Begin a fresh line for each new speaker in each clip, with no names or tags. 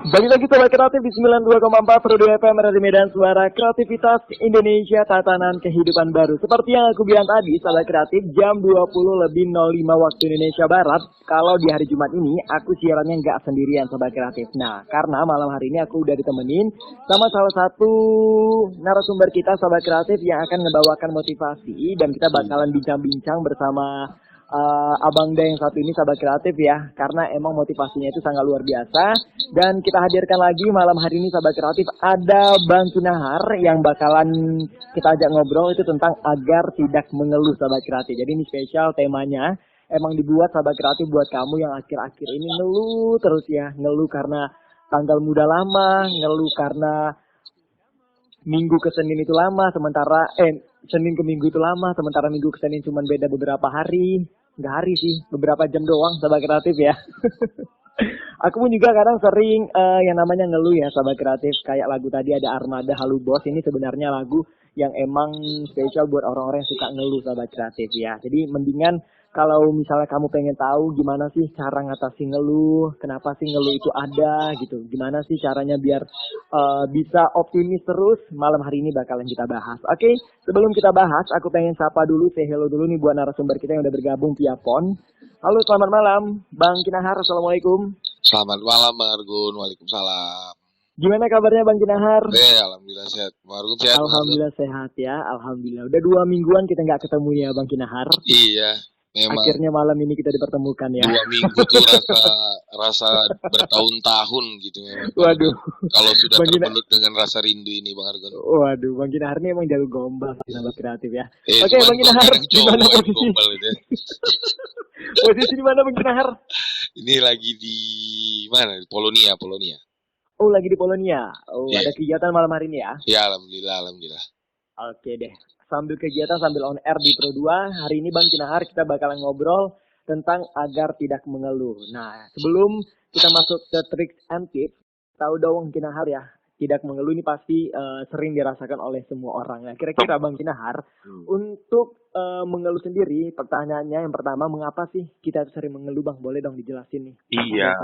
Balik lagi Sobat Kreatif di 92,4 Pro 2 FM Radio Medan, suara kreativitas Indonesia, tatanan kehidupan baru. Seperti yang aku bilang tadi, Sobat Kreatif, jam 20.05 waktu Indonesia Barat. Kalau di hari Jumat ini, aku siarannya nggak sendirian Sobat Kreatif. Nah, karena malam hari ini aku udah ditemenin sama salah satu narasumber kita Sobat Kreatif yang akan ngebawakan motivasi. Dan kita bakalan bincang-bincang bersama Abang Da yang satu ini Sahabat Kreatif ya, karena emang motivasinya itu sangat luar biasa. Dan kita hadirkan lagi malam hari ini Sahabat Kreatif, ada Bang Kinahar yang bakalan kita ajak ngobrol itu tentang agar tidak mengeluh Sahabat Kreatif. Jadi ini spesial temanya, emang dibuat Sahabat Kreatif buat kamu yang akhir-akhir ini ngeluh terus ya. Ngeluh karena tanggal muda lama, ngeluh karena Minggu ke Senin itu lama, sementara Senin ke Minggu itu lama, sementara Minggu ke Senin cuma beda beberapa hari. Nggak hari sih, beberapa jam doang Sahabat Kreatif ya. Aku pun juga kadang sering yang namanya ngeluh ya Sahabat Kreatif. Kayak lagu tadi ada Armada Halu Bos, ini sebenarnya lagu yang emang spesial buat orang-orang yang suka ngeluh Sahabat Kreatif ya. Jadi mendingan kalau misalnya kamu pengen tahu gimana sih cara ngatasi ngeluh, kenapa sih ngeluh itu ada gitu, gimana sih caranya biar bisa optimis terus, malam hari ini bakalan kita bahas. Oke, sebelum kita bahas, aku pengen sapa dulu, say hello dulu nih buat narasumber kita yang udah bergabung via phone. Halo, selamat malam, Bang Kinahar, Assalamualaikum.
Selamat malam, Bang Argun. Waalaikumsalam.
Gimana kabarnya Bang Kinahar?
Alhamdulillah sehat. Bang Argun sehat?
Alhamdulillah sehat ya, Alhamdulillah. Udah 2 mingguan kita nggak ketemu ya Bang Kinahar.
Iya. Memang
akhirnya malam ini kita dipertemukan ya.
2 minggu tuh rasa bertahun-tahun gitu memang.
Waduh.
Kalau sudah terbelut dengan rasa rindu ini Bang Argun.
Waduh, Bang Kinahar ini emang jago gombal Sahabat Kreatif ya. Oke, Bang Kinahar, di mana posisi? Posisi di mana Bang Kinahar?
Ini lagi di mana? Polonia.
Oh, lagi di Polonia. Oh, ada kegiatan malam hari ini ya?
Ya, alhamdulillah.
Oke deh. Sambil kegiatan, sambil on air di Pro 2, hari ini Bang Kinahar kita bakalan ngobrol tentang agar tidak mengeluh. Nah, sebelum kita masuk ke tricks and tips, tahu dong Kinahar ya, tidak mengeluh ini pasti sering dirasakan oleh semua orang. Nah, kira-kira Bang Kinahar, untuk mengeluh sendiri, pertanyaannya yang pertama, mengapa sih kita sering mengeluh Bang? Boleh dong dijelasin nih.
Iya.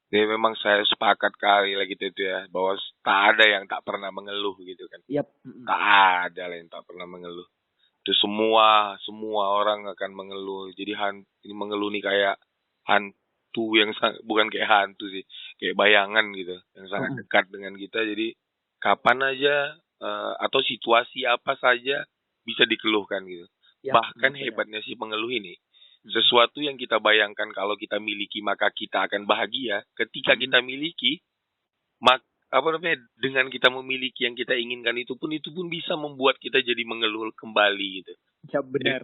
Jadi memang saya sepakat kali lah gitu itu ya, bahwa tak ada yang tak pernah mengeluh gitu kan.
Yep.
Tak ada lah yang tak pernah mengeluh. Itu semua orang akan mengeluh. Jadi ini mengeluh nih kayak hantu yang bukan kayak hantu sih, kayak bayangan gitu yang sangat dekat dengan kita. Jadi kapan aja atau situasi apa saja bisa dikeluhkan gitu. Yep. Bahkan hebatnya si mengeluh ini, sesuatu yang kita bayangkan kalau kita miliki maka kita akan bahagia. Ketika kita miliki, dengan kita memiliki yang kita inginkan itu pun bisa membuat kita jadi mengeluh kembali gitu.
Ya benar.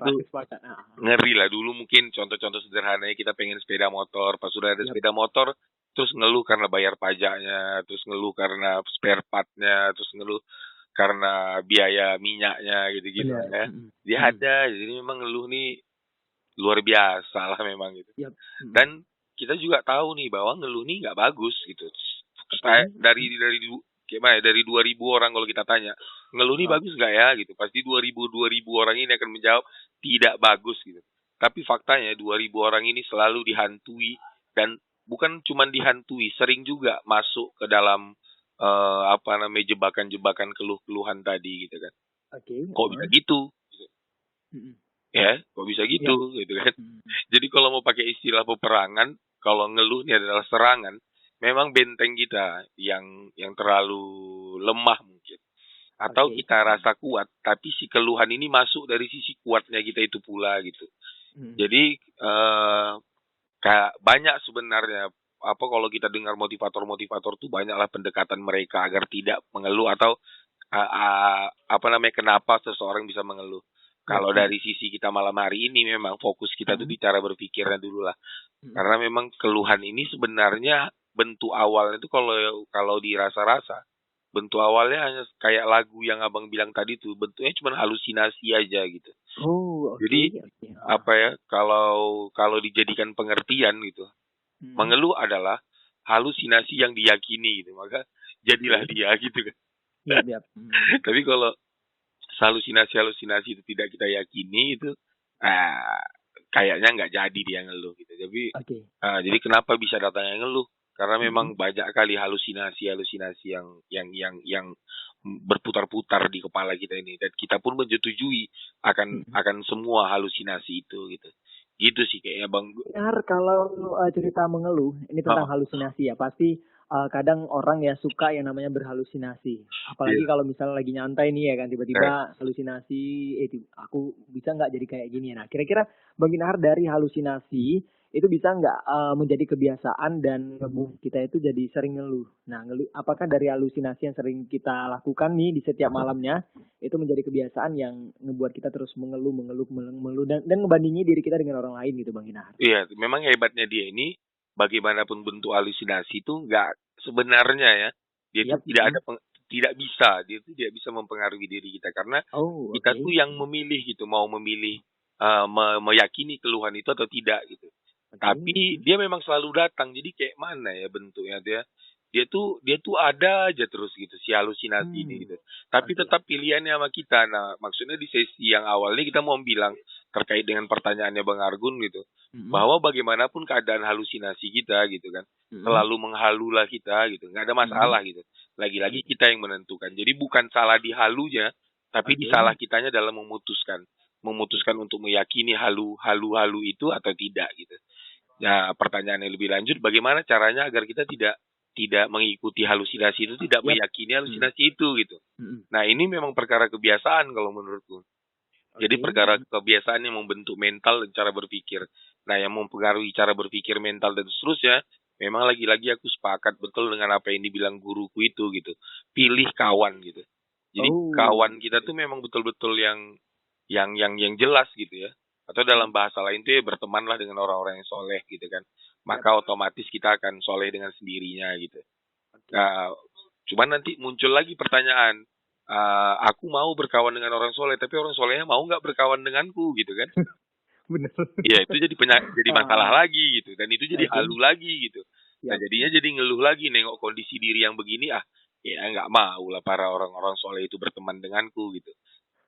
Ngeri lah. Dulu mungkin contoh-contoh sederhananya kita pengen sepeda motor, pas sudah ada sepeda motor terus ngeluh karena bayar pajaknya, terus ngeluh karena spare partnya, terus ngeluh karena biaya minyaknya gitu-gitu ya. Dia ada, jadi memang ngeluh nih luar biasa lah memang gitu. Yep. Dan kita juga tahu nih bahwa ngeluh nih nggak bagus gitu. Dari 2.000 orang kalau kita tanya ngeluh nih bagus nggak ya gitu, pasti 2.000 orang ini akan menjawab tidak bagus gitu. Tapi faktanya 2.000 orang ini selalu dihantui, dan bukan cuma dihantui, sering juga masuk ke dalam jebakan-jebakan keluh-keluhan tadi gitu kan. Kok bisa gitu? Ya, kok bisa gitu, gitu kan. Jadi kalau mau pakai istilah peperangan, kalau ngeluh ini adalah serangan, memang benteng kita yang terlalu lemah mungkin. Atau kita rasa kuat, tapi si keluhan ini masuk dari sisi kuatnya kita itu pula gitu. Jadi kayak banyak sebenarnya kalau kita dengar motivator tuh banyaklah pendekatan mereka agar tidak mengeluh atau kenapa seseorang bisa mengeluh. Kalau dari sisi kita malam hari ini memang fokus kita tuh di cara berpikirnya dulu lah. Karena memang keluhan ini sebenarnya bentuk awalnya itu kalau dirasa-rasa, bentuk awalnya hanya kayak lagu yang Abang bilang tadi tuh, bentuknya cuma halusinasi aja gitu. Jadi kalau dijadikan pengertian gitu, mengeluh adalah halusinasi yang diyakini gitu, maka jadilah dia gitu kan. Tapi kalau halusinasi itu tidak kita yakini itu kayaknya nggak jadi dia ngeluh gitu. Jadi jadi kenapa bisa datangnya ngeluh? Karena
Mm-mm.
memang banyak kali halusinasi-halusinasi yang berputar-putar di kepala kita ini, dan kita pun menyetujui
Mm-mm.
akan semua halusinasi itu gitu. Gitu sih kayaknya Bang.
Benar, kalau cerita mengeluh, ini tentang
Oh,
halusinasi ya. Pasti kadang orang ya suka yang namanya berhalusinasi. Apalagi
iya.
kalau misalnya lagi nyantai nih ya kan, tiba-tiba
Eh,
halusinasi, aku bisa nggak jadi kayak gini. Nah, kira-kira Bang Ginahar, dari halusinasi itu bisa nggak menjadi kebiasaan dan ngebuat kita itu jadi sering ngeluh. Nah, ngeluh, apakah dari halusinasi yang sering kita lakukan nih di setiap malamnya itu menjadi kebiasaan yang ngebuat kita terus mengeluh, mengeluh, mengeluh, mengeluh, dan ngebandingi diri kita dengan orang lain gitu, Bang Ginahar.
iya, memang hebatnya dia ini, bagaimanapun bentuk halusinasi itu nggak sebenarnya ya, dia itu
Yap, mhm.
dia itu tidak bisa mempengaruhi diri kita, karena
Oh,
kita
oke.
tuh yang memilih gitu, mau memilih meyakini keluhan itu atau tidak gitu.
Oke,
Tapi
mhm.
dia memang selalu datang. Jadi kayak mana ya bentuknya dia tuh ada aja terus gitu si halusinasi ini
Mmm,
gitu. Tapi
oke.
tetap pilihannya sama kita. Nah, maksudnya di sesi yang awal ini kita mau bilang terkait dengan pertanyaannya Bang Argun gitu,
Mhm,
bahwa bagaimanapun keadaan halusinasi kita gitu kan,
mhm,
selalu menghalulah kita gitu, nggak ada
mhm.
masalah gitu.
Oke,
Lagi-lagi kita yang menentukan. Jadi bukan salah di halunya, tapi di
oke.
salah kitanya dalam memutuskan untuk meyakini halu itu atau tidak gitu. Nah, pertanyaan yang lebih lanjut, bagaimana caranya agar kita tidak tidak mengikuti halusinasi itu, tidak
Yap,
meyakini
mhm,
halusinasi itu gitu.
mhm.
Nah, ini memang perkara kebiasaan kalau menurutku. Jadi
Oke,
perkara
mhm,
kebiasaan yang membentuk mental dan cara berpikir. Nah, yang mempengaruhi cara berpikir, mental dan seterusnya, memang lagi-lagi aku sepakat betul dengan apa yang dibilang guruku itu gitu. Pilih kawan gitu. Jadi
oh,
kawan kita
oke.
tuh memang betul-betul yang jelas gitu ya. Atau dalam
Mhm,
bahasa lain tuh ya bertemanlah dengan orang-orang yang soleh gitu kan.
yap,
Maka otomatis kita akan soleh dengan sendirinya gitu.
oke.
Nah, cuman nanti muncul lagi pertanyaan, aku mau berkawan dengan orang soleh, tapi orang solehnya mau nggak berkawan denganku gitu kan?
Bener.
Iya, itu jadi masalah
Heeh,
lagi gitu, dan itu jadi
oke,
halu lagi gitu. Nah,
yap,
jadinya jadi ngeluh lagi nengok kondisi diri yang begini, ya nggak mau lah para orang-orang soleh itu berteman denganku gitu.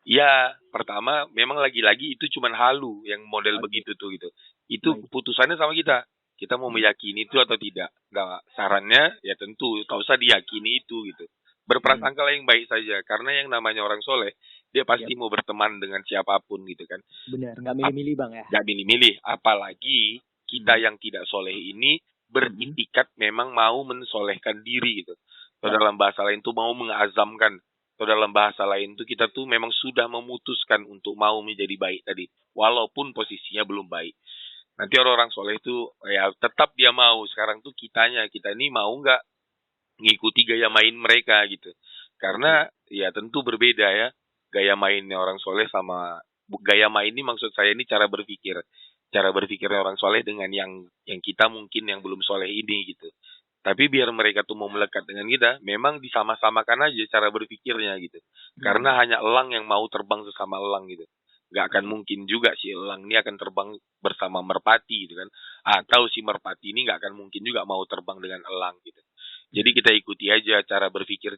Iya, pertama memang lagi-lagi itu cuman halu yang model
oke,
begitu tuh gitu. Itu
baik.
keputusannya sama kita. Kita mau
Mhm,
meyakini itu atau tidak. Nggak, sarannya ya tentu tak usah diyakini itu gitu.
mhm,
Berprasangka yang baik saja, karena yang namanya orang soleh dia pasti
yap,
mau berteman dengan siapapun gitu kan.
bener, nggak milih-milih, Bang, ya?
Nggak milih-milih, apalagi kita
Mhm,
yang tidak soleh ini
mhm,
beritikat memang mau mensolehkan diri gitu. Atau
yap,
dalam bahasa lain tuh mau mengazamkan. Atau dalam bahasa lain tuh kita tuh memang sudah memutuskan untuk mau menjadi baik tadi. Walaupun posisinya belum baik. Nanti orang-orang soleh itu ya tetap dia mau. Sekarang tuh kita ini mau nggak ngikuti gaya main mereka gitu.
oke,
Karena ya tentu berbeda ya gaya mainnya orang soleh sama gaya main ini, maksud saya ini cara berpikir. Cara berpikirnya orang soleh dengan yang kita mungkin yang belum soleh ini gitu. Tapi biar mereka tuh mau melekat dengan kita, memang disama-samakan aja cara berpikirnya gitu. Karena
mhm,
hanya elang yang mau terbang sesama elang gitu. Gak akan
oke,
mungkin juga si elang ini akan terbang bersama merpati gitu kan.
oke,
Atau si merpati ini gak akan mungkin juga mau terbang dengan elang gitu. Jadi kita ikuti aja cara berpikir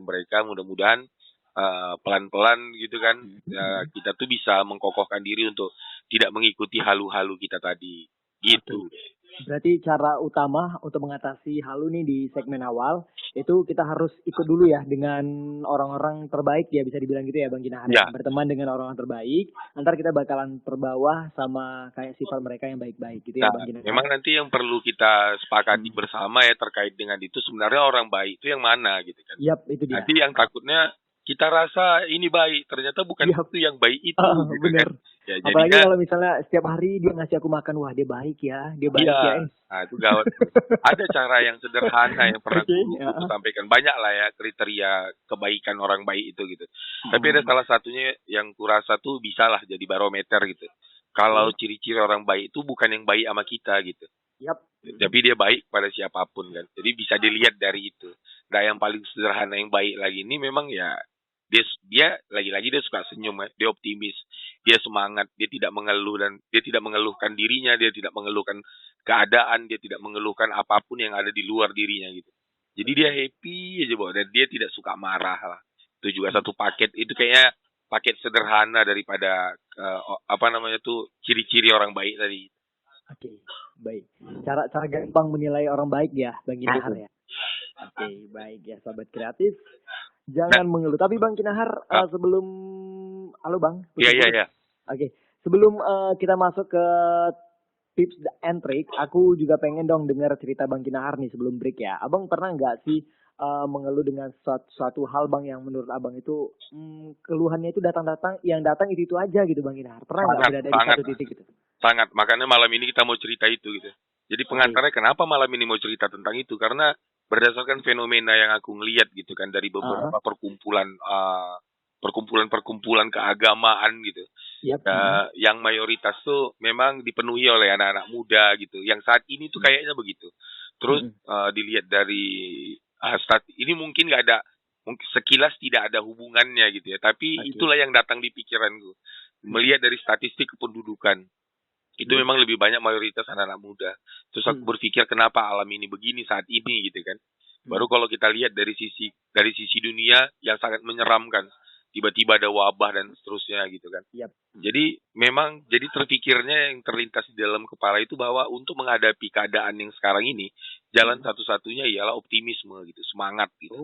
mereka. Mudah-mudahan pelan-pelan gitu kan,
mhm,
ya,
mhm,
kita tuh bisa mengkokohkan diri untuk tidak mengikuti halu-halu kita tadi.
oke.
Gitu.
Berarti cara utama untuk mengatasi halu nih di segmen awal, itu kita harus ikut dulu ya dengan orang-orang terbaik ya, bisa dibilang gitu ya Bang Ginahar ya.
Ya,
Berteman dengan orang-orang terbaik, ntar kita bakalan terbawah sama kayak sifat mereka yang baik-baik gitu ya
nah,
Bang Ginahar.
memang nanti yang perlu kita sepakati
Hmm.
bersama ya terkait dengan itu, sebenarnya orang baik itu yang mana gitu kan.
Yap, itu dia.
Nanti yang takutnya kita rasa ini baik, ternyata bukan
Yap,
itu yang baik itu gitu
bener.
kan. Ya
Apalagi
jadinya
kalau misalnya setiap hari dia ngasih aku makan, wah dia baik ya, dia baik ya.
iya, nah itu gawat tuh. Ada cara yang sederhana yang pernah
Oke,
guruku tuh
ya.
sampaikan. Banyak lah ya kriteria kebaikan orang baik itu gitu. Tapi ada
Hmm.
salah satunya yang kurasa tuh bisalah jadi barometer gitu. Kalau
Oke,
ciri-ciri orang baik itu bukan yang baik sama kita gitu.
yap.
Tapi dia baik pada siapapun kan. Jadi bisa dilihat dari itu. Nah yang paling sederhana yang baik lagi ini memang ya dia lagi-lagi dia suka senyum ya, dia optimis, dia semangat, dia tidak mengeluh dan dia tidak mengeluhkan dirinya, dia tidak mengeluhkan keadaan, dia tidak mengeluhkan apapun yang ada di luar dirinya gitu. Jadi dia
Oke.
happy aja bahwa dan dia tidak suka marah lah. Itu juga satu paket, itu kayaknya paket sederhana daripada apa namanya tuh ciri-ciri orang baik tadi.
Oke, baik. Cara gampang menilai orang baik ya, Bang Kinahar
Betul.
ya. Oke, baik ya sahabat kreatif. Jangan mengeluh. Tapi Bang Kinahar, sebelum halo Bang.
Iya.
Oke, sebelum kita masuk ke tips and trick, aku juga pengen dong dengar cerita Bang Kinahar nih sebelum break ya. Abang pernah nggak sih mengeluh dengan suatu hal Bang yang menurut Abang itu keluhannya itu yang datang itu aja gitu Bang Kinahar. Pernah nggak berada di satu titik gitu?
Sangat. Makanya malam ini kita mau cerita itu gitu. Jadi pengantarnya kenapa malam ini mau cerita tentang itu? Karena berdasarkan fenomena yang aku ngelihat gitu kan dari beberapa perkumpulan keagamaan gitu.
Yep.
Yang mayoritas tuh memang dipenuhi oleh anak-anak muda gitu. Yang saat ini tuh kayaknya begitu. Terus dilihat dari ini mungkin nggak ada, mungkin sekilas tidak ada hubungannya gitu ya. Tapi itulah yang datang di pikiranku. Melihat dari statistik kependudukan. Itu memang lebih banyak mayoritas anak-anak muda. Terus aku berpikir kenapa alam ini begini saat ini gitu kan. Baru kalau kita lihat dari sisi dunia yang sangat menyeramkan. Tiba-tiba ada wabah dan seterusnya gitu kan.
Yep.
Jadi memang terpikirnya yang terlintas di dalam kepala itu bahwa untuk menghadapi keadaan yang sekarang ini, jalan satu-satunya ialah optimisme gitu, semangat gitu.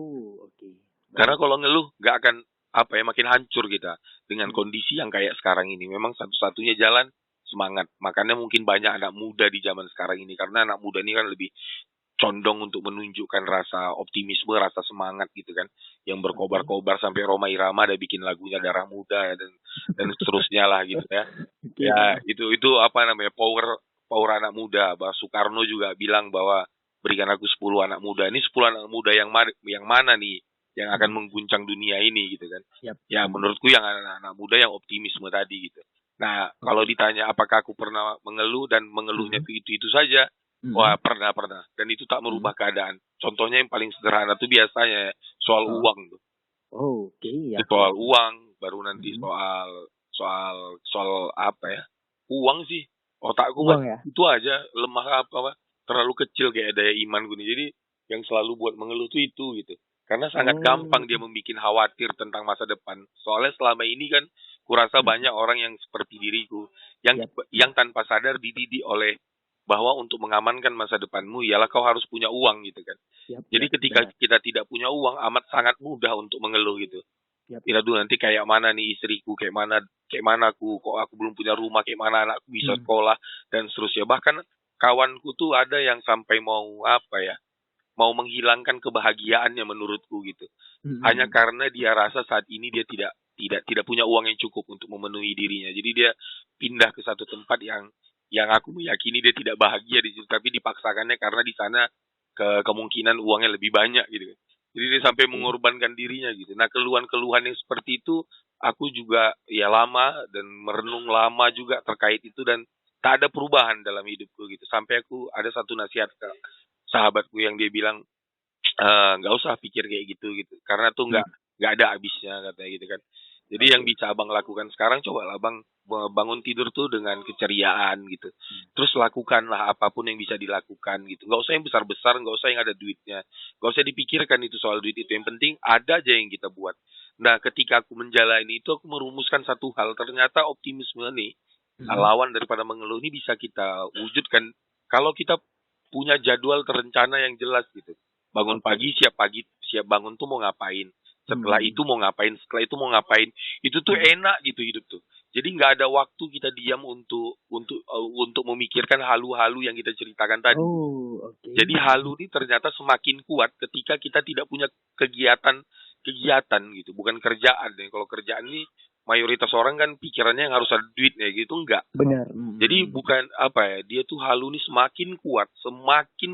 Karena kalau ngeluh nggak akan makin hancur kita dengan kondisi yang kayak sekarang ini. Memang satu-satunya jalan semangat. Makanya mungkin banyak anak muda di zaman sekarang ini karena anak muda ini kan lebih condong untuk menunjukkan rasa optimisme, rasa semangat gitu kan, yang berkobar-kobar sampai Rhoma Irama ada bikin lagunya Darah Muda dan seterusnya lah gitu ya. Ya itu power anak muda. Bahwa Soekarno juga bilang bahwa berikan aku 10 anak muda. Ini 10 anak muda yang mana nih yang akan mengguncang dunia ini gitu kan. Ya menurutku yang anak-anak muda yang optimisme tadi gitu. Nah kalau ditanya apakah aku pernah mengeluh dan mengeluhnya itu saja. Wah pernah dan itu tak merubah keadaan. Contohnya yang paling sederhana tuh biasanya soal uang tuh. Soal uang, baru nanti soal apa ya? Uang sih. Otakku itu aja lemah terlalu kecil kayak daya imanku nih. Jadi yang selalu buat mengeluh tuh itu gitu. Karena sangat gampang dia membuat khawatir tentang masa depan. Soalnya selama ini kan kurasa banyak orang yang seperti diriku yang tanpa sadar dididik oleh bahwa untuk mengamankan masa depanmu ialah kau harus punya uang gitu kan. Jadi ketika kita tidak punya uang amat sangat mudah untuk mengeluh gitu. Tidak dulu nanti kayak mana nih istriku, kayak mana aku, kok aku belum punya rumah, kayak mana anakku bisa sekolah dan seterusnya. Bahkan kawanku tuh ada yang sampai mau menghilangkan kebahagiaannya menurutku gitu. Hanya karena dia rasa saat ini dia tidak punya uang yang cukup untuk memenuhi dirinya. Jadi dia pindah ke satu tempat yang aku meyakini dia tidak bahagia di situ, tapi dipaksakannya karena di sana kemungkinan uangnya lebih banyak gitu. Jadi dia sampai mengorbankan dirinya gitu. Nah keluhan-keluhan yang seperti itu aku juga lama dan merenung lama juga terkait itu dan tak ada perubahan dalam hidupku gitu. Sampai aku ada satu nasihat ke sahabatku yang dia bilang nggak usah pikir kayak gitu karena tuh nggak ada habisnya katanya gitu kan. Jadi yang bisa abang lakukan sekarang cobalah abang bangun tidur tuh dengan keceriaan gitu. Terus lakukanlah apapun yang bisa dilakukan gitu. Nggak usah yang besar-besar, nggak usah yang ada duitnya. Nggak usah dipikirkan itu soal duit itu. Yang penting ada aja yang kita buat. Nah ketika aku menjalani itu aku merumuskan satu hal. Ternyata optimisme nih lawan daripada mengeluh ini bisa kita wujudkan kalau kita punya jadwal terencana yang jelas gitu. Bangun pagi siap bangun tuh mau ngapain. Setelah itu mau ngapain, itu tuh enak gitu hidup tuh. Jadi nggak ada waktu kita diam untuk memikirkan halu-halu yang kita ceritakan tadi. Jadi halu ini ternyata semakin kuat ketika kita tidak punya kegiatan gitu, bukan kerjaan. Kalau kerjaan ini mayoritas orang kan pikirannya yang harus ada duit gitu, enggak.
Benar.
Jadi bukan dia tuh halu ini semakin kuat, semakin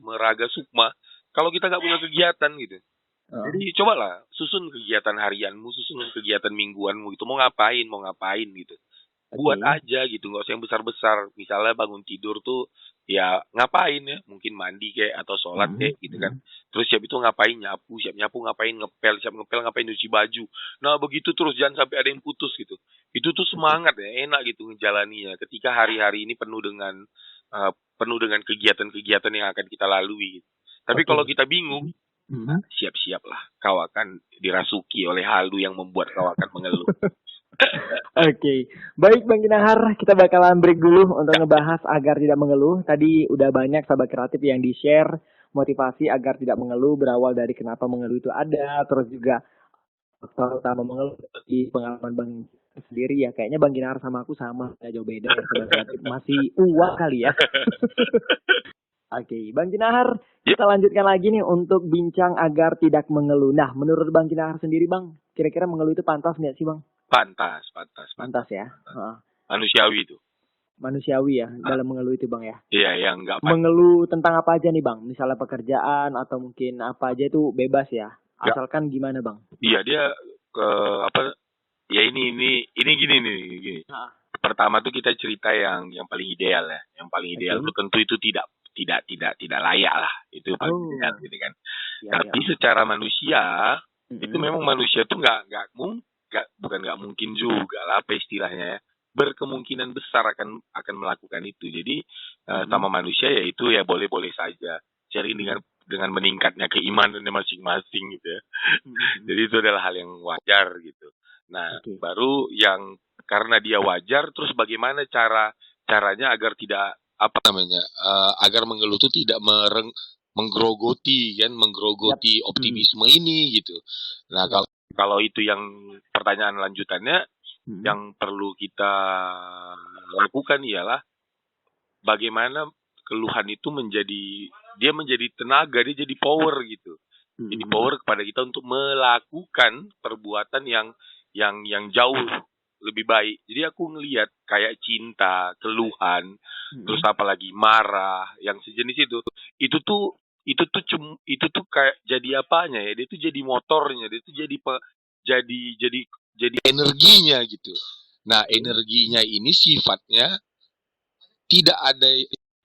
meraga sukma. Kalau kita nggak punya kegiatan gitu. Jadi cobalah susun kegiatan harianmu, susun kegiatan mingguanmu gitu. Mau ngapain gitu. Buat aja gitu, nggak usah yang besar-besar. Misalnya bangun tidur tuh ya ngapain ya? Mungkin mandi kayak atau sholat kayak gitu kan. Terus siap itu ngapain? Siap nyapu ngapain? Siap ngepel ngapain? Nyuci baju. Nah begitu terus, jangan sampai ada yang putus gitu. Itu tuh semangat ya, enak gitu ngejalaninya. Ketika hari-hari ini penuh dengan kegiatan-kegiatan yang akan kita lalui. Tapi kalau kita bingung, siap-siaplah kau akan dirasuki oleh halu yang membuat kau akan mengeluh.
Oke, baik Bang Kinahar, kita bakalan break dulu untuk ngebahas agar tidak mengeluh. Tadi udah banyak sahabat kreatif yang di-share motivasi agar tidak mengeluh berawal dari kenapa mengeluh itu ada, terus juga faktor utama mengeluh di pengalaman Bang sendiri ya. Kayaknya Bang Kinahar sama aku sama, nggak jauh beda ya sahabat kreatif. Masih uang kali ya. Oke, Bang Kinahar, kita lanjutkan lagi nih untuk bincang agar tidak mengeluh. Nah, menurut Bang Kinahar sendiri Bang, kira-kira mengeluh itu pantas nggak sih Bang?
Pantas.
Pantas ya. Heeh.
Manusiawi itu.
Manusiawi ya dalam mengeluh itu Bang ya.
Iya, yang enggak
Mengeluh tentang apa aja nih Bang? Misalnya pekerjaan atau mungkin apa aja itu bebas ya. Asalkan gimana Bang?
Iya, dia ke apa? Ya ini gini nih. Pertama tuh kita cerita yang paling ideal ya. Yang paling ideal itu tentu itu tidak layak lah. Itu paling ideal gitu kan. Ya, tapi secara manusia itu memang manusia tuh nggak mungkin juga lah apa istilahnya ya. Berkemungkinan besar akan melakukan itu. Jadi sama manusia ya itu ya boleh-boleh saja. Cari dengan meningkatnya keimanannya masing-masing gitu ya. Jadi itu adalah hal yang wajar gitu. Nah, baru yang karena dia wajar, terus bagaimana caranya agar tidak agar mengeluh itu tidak menggerogoti optimisme ini gitu. Nah, kalau itu yang pertanyaan lanjutannya yang perlu kita lakukan ialah bagaimana keluhan itu menjadi tenaga, dia jadi power gitu. Jadi power kepada kita untuk melakukan perbuatan yang jauh lebih baik. Jadi aku ngelihat kayak cinta, keluhan, terus apalagi marah, yang sejenis itu tuh kayak jadi apanya ya? Dia tuh jadi motornya, dia tuh jadi energinya gitu. Nah, energinya ini sifatnya tidak ada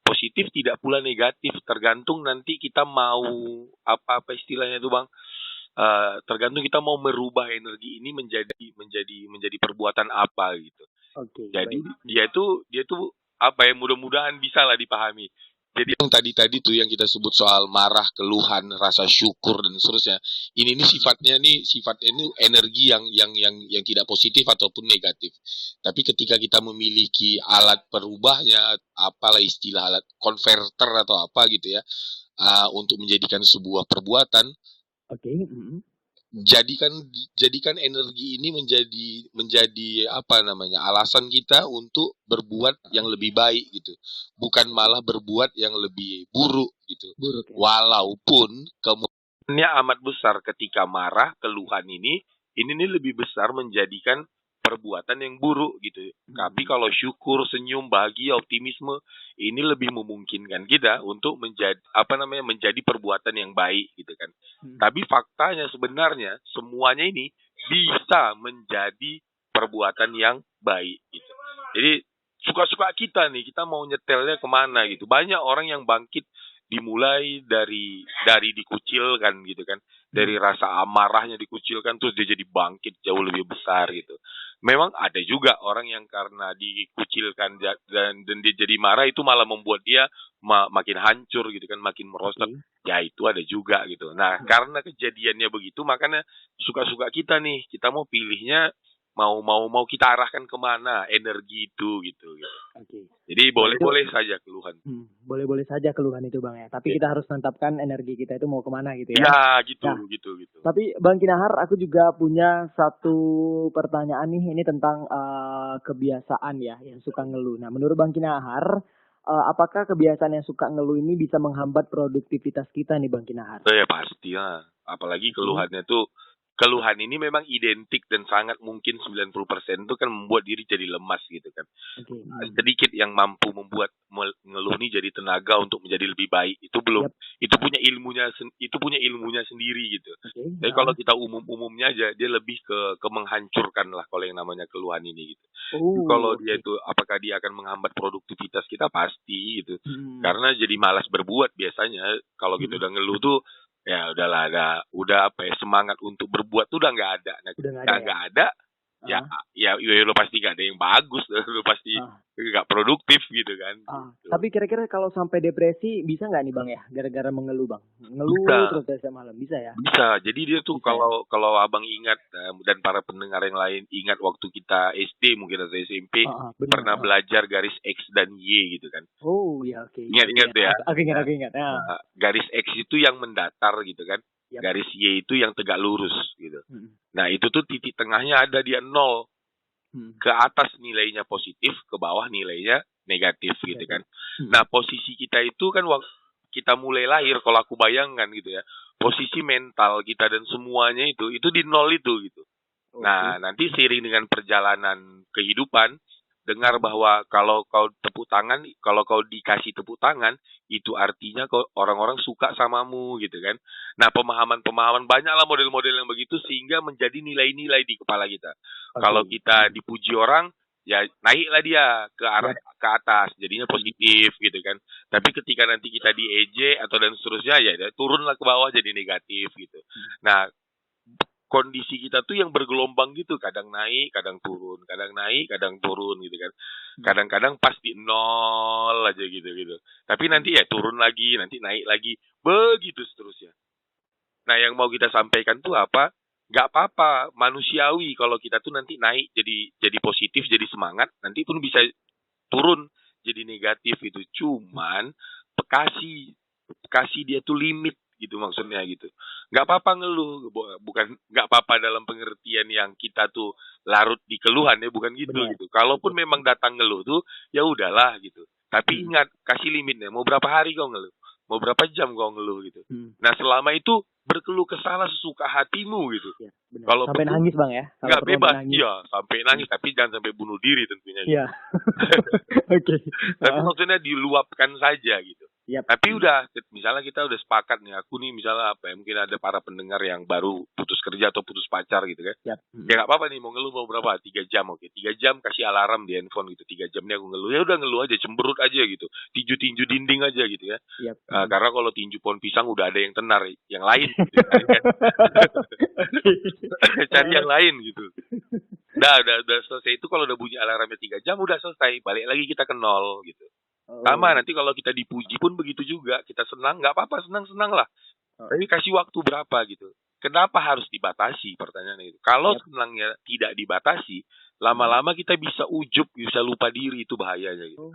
positif, tidak pula negatif, tergantung nanti kita mau apa istilahnya itu Bang. Tergantung kita mau merubah energi ini menjadi perbuatan apa gitu. Jadi baik. dia tuh apa ya, mudah-mudahan bisa lah dipahami. Jadi yang tadi tuh yang kita sebut soal marah, keluhan, rasa syukur dan seterusnya. Ini sifatnya ini energi yang tidak positif ataupun negatif. Tapi ketika kita memiliki alat perubahnya, apalah istilah alat converter atau apa gitu ya, untuk menjadikan sebuah perbuatan. Jadikan energi ini menjadi apa namanya, alasan kita untuk berbuat yang lebih baik gitu, bukan malah berbuat yang lebih buruk gitu. Walaupun kemudiannya amat besar ketika marah, keluhan ini lebih besar menjadikan perbuatan yang buruk gitu. Tapi kalau syukur, senyum, bahagia, optimisme ini lebih memungkinkan kita untuk menjadi perbuatan yang baik gitu kan. Tapi faktanya sebenarnya semuanya ini bisa menjadi perbuatan yang baik gitu. Jadi suka-suka kita nih, kita mau nyetelnya kemana gitu. Banyak orang yang bangkit dimulai dari dikucilkan gitu kan, dari rasa amarahnya dikucilkan terus dia jadi bangkit jauh lebih besar gitu. Memang ada juga orang yang karena dikucilkan dan dia jadi marah itu malah membuat dia makin hancur gitu kan, makin merosot. Ya itu ada juga gitu. Nah, karena kejadiannya begitu makanya suka-suka kita nih, kita mau pilihnya mau kita arahkan kemana energi itu gitu. Jadi boleh-boleh saja keluhan.
Boleh-boleh saja keluhan itu Bang ya. Tapi kita harus menetapkan energi kita itu mau kemana gitu ya.
Ya gitu,
nah,
gitu.
Tapi Bang Kinahar, aku juga punya satu pertanyaan nih, ini tentang kebiasaan ya yang suka ngeluh. Nah, menurut Bang Kinahar, apakah kebiasaan yang suka ngeluh ini bisa menghambat produktivitas kita nih Bang Kinahar?
Ya pasti lah. Apalagi keluhannya tuh, keluhan ini memang identik dan sangat mungkin 90% itu kan membuat diri jadi lemas gitu kan. Sedikit yang mampu membuat ngeluh ini jadi tenaga untuk menjadi lebih baik. Itu belum, itu punya ilmunya sendiri gitu. Tapi kalau kita umumnya aja, dia lebih ke menghancurkan lah kalau yang namanya keluhan ini gitu. Kalau dia itu apakah dia akan menghambat produktivitas kita, pasti gitu. Karena jadi malas berbuat biasanya kalau kita udah ngeluh tuh. Ya udahlah, udah semangat untuk berbuat tuh udah nggak ada. Nah, udah nggak ada, ya lo pasti gak ada yang bagus, lo pasti gak produktif gitu kan. Gitu.
Tapi kira-kira kalau sampai depresi bisa nggak nih Bang ya, gara-gara mengeluh Bang? Ngeluh
Bisa.
terus dari siang malam, bisa ya?
Bisa. Jadi dia tuh
Bisa,
kalau abang ingat dan para pendengar yang lain ingat waktu kita SD mungkin atau SMP
benar.
pernah belajar garis X dan Y gitu kan.
Oh ya, oke.
Ingat ya.
Aku ingat.
Garis X itu yang mendatar gitu kan.
Yap.
Garis Y itu yang tegak lurus gitu. Nah itu tuh titik tengahnya ada di 0. Ke atas nilainya positif, ke bawah nilainya negatif gitu kan. Nah posisi kita itu kan waktu kita mulai lahir, kalau aku bayangkan gitu ya, posisi mental kita dan semuanya itu di 0 itu gitu. Nah nanti seiring dengan perjalanan kehidupan, dengar bahwa kalau kau tepuk tangan, kalau kau dikasih tepuk tangan, itu artinya orang-orang suka samamu gitu kan. Nah pemahaman banyaklah model-model yang begitu sehingga menjadi nilai-nilai di kepala kita. Kalau kita dipuji orang, ya naiklah dia ke arah ke atas, jadinya positif gitu kan. Tapi ketika nanti kita diejek atau dan seterusnya, ya turunlah ke bawah jadi negatif gitu. Nah kondisi kita tuh yang bergelombang gitu, kadang naik, kadang turun, kadang naik, kadang turun gitu kan. Kadang-kadang pasti 0 aja gitu. Tapi nanti ya turun lagi, nanti naik lagi, begitu seterusnya. Nah yang mau kita sampaikan tuh apa? Gak apa-apa, manusiawi kalau kita tuh nanti naik jadi positif, jadi semangat, nanti pun bisa turun jadi negatif itu. Cuman kasih dia tuh limit gitu maksudnya gitu. Gak apa-apa ngeluh, bukan gak apa-apa dalam pengertian yang kita tuh larut di keluhan ya, bukan gitu. Gitu. Kalaupun memang datang ngeluh tuh ya udahlah gitu. Tapi ingat, kasih limitnya. Mau berapa hari kau ngeluh? Mau berapa jam kau ngeluh gitu. Nah selama itu berkeluh kesah sesuka hatimu gitu.
Ya,
kalau
sampai nangis Bang ya.
Nggak bebas, iya sampai nangis, tapi jangan sampai bunuh diri tentunya.
Iya. Oke.
Tapi maksudnya diluapkan saja gitu.
Yep.
Tapi udah, misalnya kita udah sepakat nih, aku nih misalnya apa ya, mungkin ada para pendengar yang baru putus kerja atau putus pacar gitu kan.
Yep.
Ya nggak apa-apa nih, mau ngeluh mau berapa? 3 jam, oke. 3 jam kasih alarm di handphone gitu. 3 jam nih aku ngeluh, ya udah ngeluh aja, cemberut aja gitu. Tinju dinding aja gitu ya.
Yep.
Karena kalau tinju pohon pisang udah ada yang tenar, yang lain gitu. Cari yang lain gitu. Udah selesai itu, kalau udah bunyi alarmnya 3 jam udah selesai, balik lagi kita ke 0 gitu. Sama nanti kalau kita dipuji pun begitu juga, kita senang nggak apa-apa, senang lah. Tapi kasih waktu berapa gitu. Kenapa harus dibatasi, pertanyaannya itu. Kalau senangnya tidak dibatasi, lama-lama kita bisa ujub, bisa lupa diri, itu bahayanya gitu.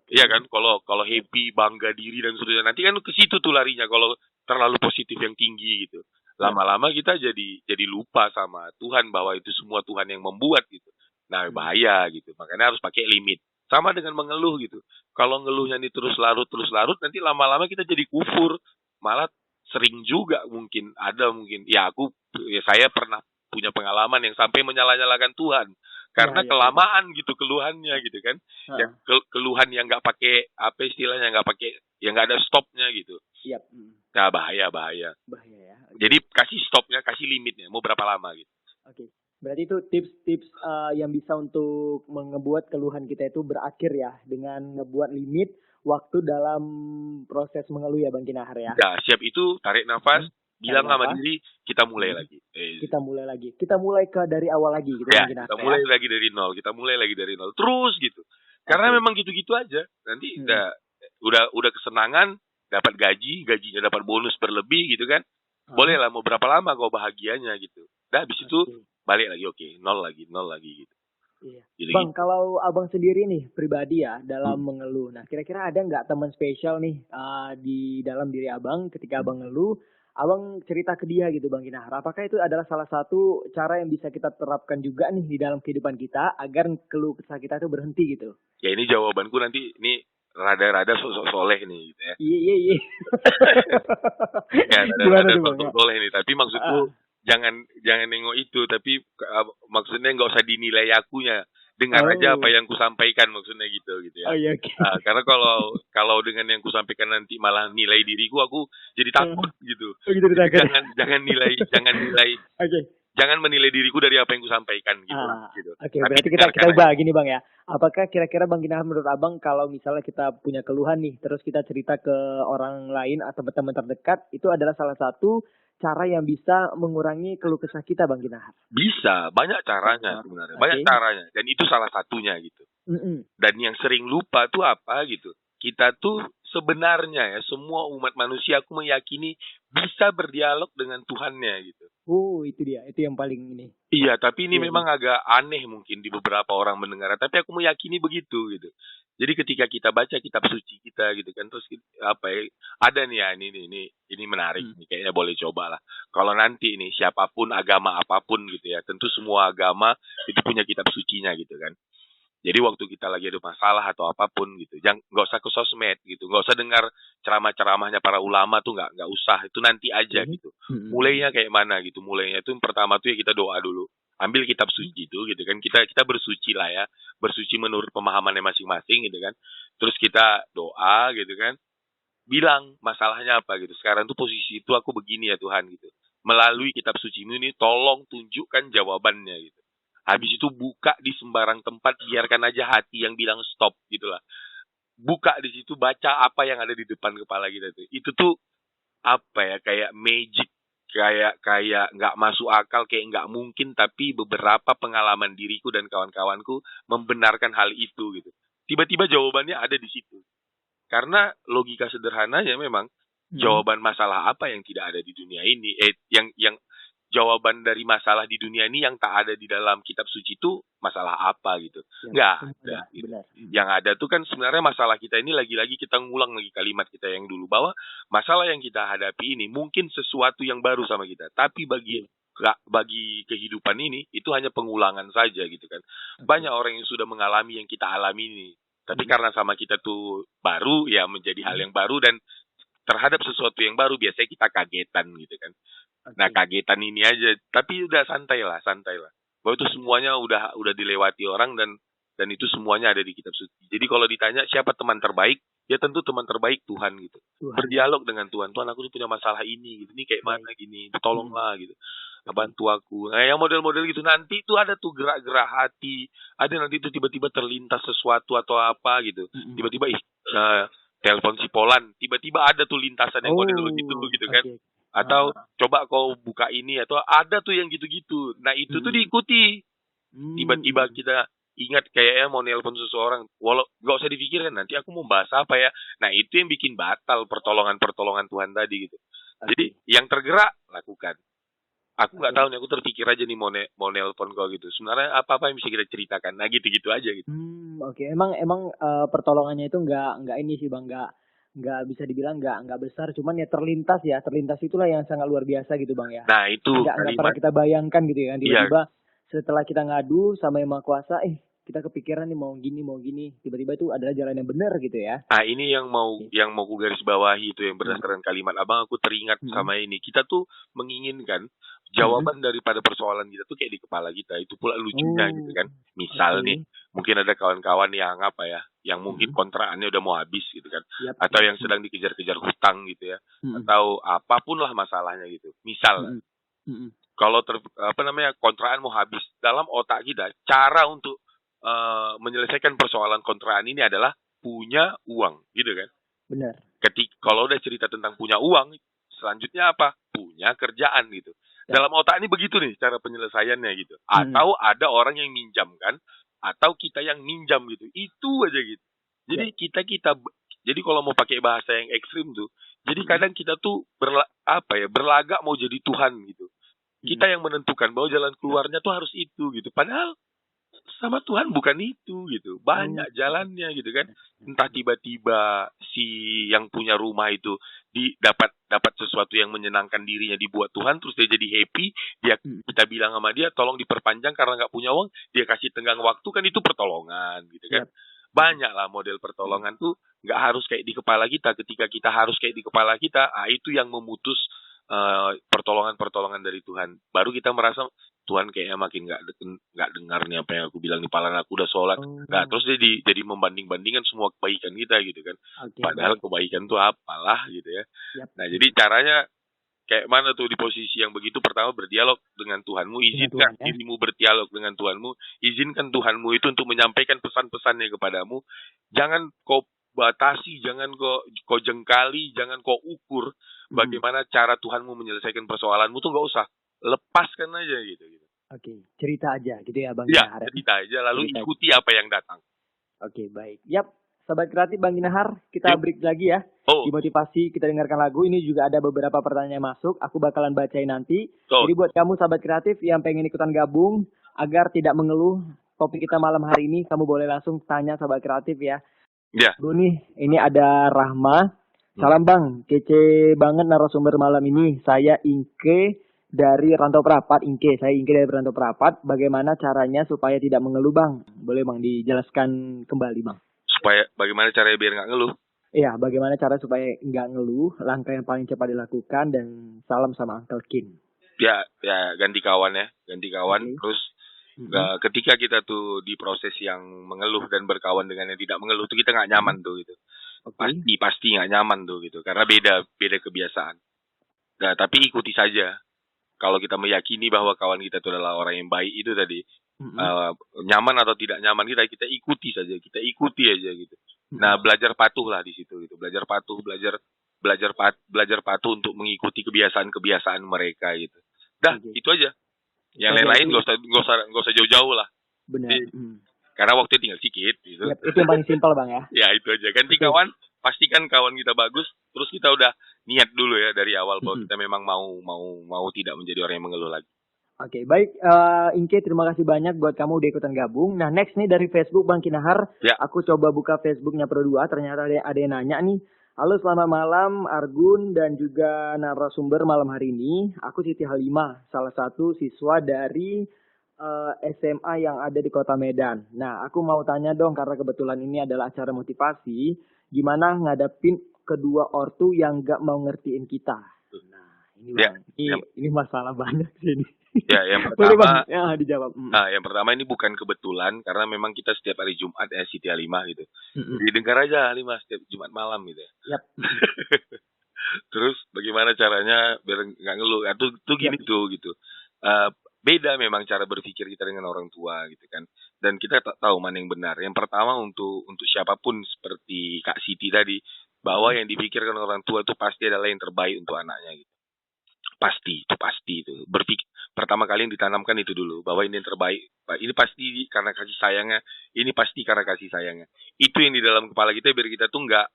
Iya kan, kalau happy, bangga diri dan seterusnya, nanti kan ke situ tuh larinya kalau terlalu positif yang tinggi gitu. Lama-lama kita jadi lupa sama Tuhan, bahwa itu semua Tuhan yang membuat gitu. Nah bahaya gitu, makanya harus pakai limit. Sama dengan mengeluh gitu. Kalau ngeluhnya ini terus larut, nanti lama-lama kita jadi kufur. Malah sering juga mungkin ya saya pernah punya pengalaman yang sampai menyalah-nyalakan Tuhan. Karena kelamaan gitu keluhannya gitu kan. Yang keluhan yang nggak pakai apa istilahnya, nggak pakai, yang nggak ada stopnya gitu.
Yep.
Nah bahaya.
Bahaya ya. Okay.
Jadi kasih stopnya, kasih limitnya. Mau berapa lama gitu.
Oke. Berarti itu tips-tips yang bisa untuk mengebuat keluhan kita itu berakhir ya, dengan ngebuat limit waktu dalam proses mengeluh ya Bang Kinahar ya.
Ya, siap itu, tarik nafas, bilang sama diri, kita mulai lagi.
Kita mulai lagi. Kita mulai dari awal lagi gitu
ya,
Bang Kinahar.
Kita mulai lagi dari nol. Kita mulai lagi dari nol. Terus gitu. Karena memang gitu-gitu aja. Nanti udah kesenangan, dapat gajinya dapat bonus berlebih gitu kan. Boleh lah, mau berapa lama kau bahagianya gitu. Dah habis itu balik lagi, oke, nol lagi gitu.
Iya. Bang, kalau abang sendiri nih pribadi ya dalam mengeluh. Nah, kira-kira ada nggak teman spesial nih di dalam diri abang ketika abang ngeluh, abang cerita ke dia gitu Bang Kinahar. Apakah itu adalah salah satu cara yang bisa kita terapkan juga nih di dalam kehidupan kita agar keluh kesah kita itu berhenti gitu?
Ya ini jawabanku nanti, ini rada-rada sosok soleh nih gitu ya.
Iya.
Ya, rada-rada sosok soleh nih, tapi maksudku jangan nengok itu, tapi maksudnya nggak usah dinilai akunya, dengar aja apa yang kusampaikan, maksudnya gitu ya.
Okay.
Karena kalau dengan yang kusampaikan nanti malah nilai diriku, aku jadi takut gitu.
Gitu,
jangan nilai.
Oke.
jangan menilai diriku dari apa yang kusampaikan gitu lah, gitu.
Oke,
Tapi
berarti kita
dengarkan
ubah
aja.
gini Bang ya. Apakah kira-kira Bang Ginahan menurut Abang kalau misalnya kita punya keluhan nih, terus kita cerita ke orang lain atau teman terdekat, itu adalah salah satu cara yang bisa mengurangi keluh kesah kita Bang Ginahan?
Bisa, banyak caranya sebenarnya, banyak
Oke.
caranya, dan itu salah satunya gitu.
Mm-mm.
Dan yang sering lupa tuh apa gitu. Kita tuh sebenarnya ya, semua umat manusia aku meyakini bisa berdialog dengan Tuhannya gitu.
Itu dia, itu yang paling ini.
Iya, tapi ini
Iya,
memang agak aneh mungkin di beberapa orang mendengar, tapi aku meyakini begitu gitu. Jadi ketika kita baca kitab suci kita gitu kan, terus apa ya, ada nih ya, ini menarik nih, kayaknya boleh coba lah. Kalau nanti nih siapapun agama apapun gitu ya, tentu semua agama itu punya kitab sucinya gitu kan. Jadi waktu kita lagi ada masalah atau apapun gitu, jangan nggak usah ke sosmed gitu, nggak usah dengar ceramah-ceramahnya para ulama tuh nggak usah, itu nanti aja gitu. Mulainya kayak mana gitu, mulainya itu yang pertama tuh ya kita doa dulu, ambil kitab suci itu gitu kan, kita bersuci lah ya, bersuci menurut pemahamannya masing-masing gitu kan, terus kita doa gitu kan, bilang masalahnya apa gitu, sekarang tuh posisi itu aku begini ya Tuhan gitu, melalui kitab suci ini tolong tunjukkan jawabannya gitu. Habis itu buka di sembarang tempat, biarkan aja hati yang bilang stop gitulah. Buka di situ, baca apa yang ada di depan kepala kita tuh. Itu tuh apa ya, kayak magic, kayak nggak masuk akal, kayak nggak mungkin, tapi beberapa pengalaman diriku dan kawan-kawanku membenarkan hal itu gitu. Tiba-tiba jawabannya ada di situ. Karena logika sederhananya memang jawaban masalah apa yang tidak ada di dunia ini, yang jawaban dari masalah di dunia ini yang tak ada di dalam kitab suci itu masalah apa gitu. Nggak ada gitu. Yang ada tuh kan sebenarnya masalah kita ini, lagi-lagi kita ngulang lagi kalimat kita yang dulu, bahwa masalah yang kita hadapi ini mungkin sesuatu yang baru sama kita, tapi bagi kehidupan ini itu hanya pengulangan saja gitu kan. Banyak orang yang sudah mengalami yang kita alami ini, tapi karena sama kita tuh baru ya, menjadi hal yang baru, dan terhadap sesuatu yang baru biasanya kita kagetan gitu kan. Nah, kagetan ini aja, tapi udah santai lah. Bahwa itu semuanya udah dilewati orang, dan itu semuanya ada di kitab suci. Jadi kalau ditanya siapa teman terbaik, ya tentu teman terbaik Tuhan gitu. Berdialog dengan Tuhan. Tuhan, aku punya masalah ini gitu. Ini kayak mana gini, tolonglah gitu. Bantu aku. Nah, yang model-model gitu, nanti itu ada tuh gerak-gerak hati. Ada nanti itu tiba-tiba terlintas sesuatu atau apa gitu. Tiba-tiba telepon si Polan, tiba-tiba ada tuh lintasan yang model gitu kan. Atau coba kau buka ini, atau ada tuh yang gitu-gitu. Nah itu tuh diikuti. Tiba-tiba kita ingat kayaknya mau nelpon seseorang, walau nggak usah dipikirkan nanti aku mau bahas apa ya. Nah itu yang bikin batal pertolongan Tuhan tadi gitu. Jadi yang tergerak lakukan. Aku nggak tahu nih, aku terpikir aja nih mau nelpon kau gitu. Sebenarnya apa yang bisa kita ceritakan? Nah gitu aja gitu.
Oke. Emang pertolongannya itu nggak ini sih Bang, nggak bisa dibilang nggak besar, cuman ya terlintas itulah yang sangat luar biasa gitu Bang ya.
Nah itu
nggak pernah kita bayangkan gitu ya, tiba-tiba setelah kita ngadu sama Yang Maha Kuasa, kita kepikiran nih mau gini, tiba-tiba itu adalah jalan yang benar gitu ya.
Nah ini yang mau ku garis bawahi itu, yang berdasarkan kalimat Abang, aku teringat sama ini. Kita tuh menginginkan jawaban daripada persoalan kita tuh kayak di kepala kita. Itu pula lucunya gitu kan. Misal nih, mungkin ada kawan-kawan yang apa ya, yang mungkin kontrakannya udah mau habis gitu kan. Atau yang sedang dikejar-kejar hutang gitu ya. Atau apapun lah masalahnya gitu. Misal kalau kontrakan mau habis, dalam otak kita cara untuk menyelesaikan persoalan kontrakan ini adalah punya uang gitu kan.
Benar.
Kalau udah cerita tentang punya uang, selanjutnya apa? Punya kerjaan gitu. Dalam otak ini begitu nih cara penyelesaiannya gitu. Atau ada orang yang minjamkan, atau kita yang minjam gitu. Itu aja gitu. Jadi jadi kalau mau pakai bahasa yang ekstrim tuh, jadi kadang kita tuh berlagak mau jadi Tuhan gitu. Kita yang menentukan bahwa jalan keluarnya tuh harus itu gitu. Padahal sama Tuhan bukan itu gitu. Banyak jalannya gitu kan. Entah tiba-tiba si yang punya rumah itu dapat sesuatu yang menyenangkan dirinya, dibuat Tuhan, terus dia jadi happy, kita bilang sama dia tolong diperpanjang karena nggak punya uang, dia kasih tenggang waktu, kan itu pertolongan gitu kan. Banyak lah model pertolongan tuh, nggak harus kayak di kepala kita. Ketika kita harus kayak di kepala kita, itu yang memutus pertolongan dari Tuhan. Baru kita merasa Tuhan kayaknya makin nggak dengar nih apa yang aku bilang di palang, aku udah sholat. Nah, terus jadi membanding-bandingkan semua kebaikan kita gitu kan. Padahal kebaikan tuh apalah gitu ya. Nah, jadi caranya Kayak mana tuh di posisi yang begitu? Pertama, berdialog dengan Tuhanmu, izinkan
Tuhan, ya.
dirimu berdialog dengan Tuhanmu, izinkan Tuhanmu itu untuk menyampaikan pesan-pesannya kepadamu. Jangan kau batasi, jangan kau jengkali, jangan kau ukur bagaimana cara Tuhanmu menyelesaikan persoalanmu tuh nggak usah. Lepaskan aja gitu.
Oke, cerita aja gitu ya Bang
Ya,
Kinahar.
cerita aja lalu
Cerita.
ikuti apa yang datang.
Oke, baik. Yap, Sobat Kreatif Bang Kinahar, kita
Yuk.
break lagi ya.
Oh,
Di motivasi kita dengarkan lagu, ini juga ada beberapa pertanyaan yang masuk, aku bakalan bacain nanti.
so,
Jadi buat kamu Sobat Kreatif yang pengen ikutan gabung, agar tidak mengeluh topik kita malam hari ini, kamu boleh langsung tanya Sobat Kreatif ya.
ya.
Dulu nih, ini ada Rahma. Salam Bang, kece banget narasumber malam ini. Saya Inke dari Rantau Perapat. Saya Inke dari Rantau Perapat. Bagaimana caranya supaya tidak mengeluh Bang? Boleh Bang dijelaskan kembali Bang?
Supaya bagaimana caranya biar nggak ngeluh?
Iya, bagaimana cara supaya nggak ngeluh, langkah yang paling cepat dilakukan, dan salam sama Uncle Kin.
Ya ganti kawan ya, ganti kawan.
Oke.
Terus ketika kita tuh di proses yang mengeluh dan berkawan dengan yang tidak mengeluh tuh kita nggak nyaman tuh gitu.
Oke.
Pasti nggak nyaman tuh gitu, karena beda kebiasaan. Nah, tapi ikuti saja. Kalau kita meyakini bahwa kawan kita itu adalah orang yang baik itu tadi, nyaman atau tidak nyaman kita ikuti saja, kita ikuti aja gitu. Nah, belajar patuh lah di situ gitu, belajar patuh untuk mengikuti kebiasaan mereka gitu. Dah, itu aja. Yang lain-lain nggak usah jauh-jauh lah.
Benar.
Karena waktu tinggal sedikit gitu.
Yep, itu yang paling simpel Bang ya.
Ya itu aja. Ganti kawan, pastikan kawan kita bagus. Terus kita udah niat dulu ya dari awal bahwa kita memang mau tidak menjadi orang yang mengeluh lagi.
Oke, baik. Inke, terima kasih banyak buat kamu udah ikutan gabung. Nah, next nih dari Facebook Bang Kinahar.
Ya.
Aku coba buka Facebooknya Pro 2. Ternyata ada yang nanya nih. Halo, selamat malam Argun dan juga narasumber malam hari ini. Aku Siti Halimah, salah satu siswa dari SMA yang ada di Kota Medan. Nah, aku mau tanya dong, karena kebetulan ini adalah acara motivasi, gimana ngadepin kedua ortu yang gak mau ngertiin kita? Nah, ini Bang, ini masalah banyak sih ini.
Ya, yang pertama,
dijawab.
Nah, yang pertama ini bukan kebetulan, karena memang kita setiap hari Jumat Siti Halimah gitu. Jadi dengar aja Halimah setiap Jumat malam gitu ya.
Yap.
Terus bagaimana caranya biar nggak ngeluh? Tuh gini tuh gitu. Beda memang cara berpikir kita dengan orang tua gitu kan. Dan kita tak tahu mana yang benar. Yang pertama untuk siapapun seperti Kak Siti tadi, bahwa yang dipikirkan orang tua itu pasti adalah yang terbaik untuk anaknya gitu. Pasti itu. Pertama kali yang ditanamkan itu dulu, bahwa ini yang terbaik. Ini pasti karena kasih sayangnya, ini pasti karena kasih sayangnya. Itu yang di dalam kepala kita biar kita tuh nggak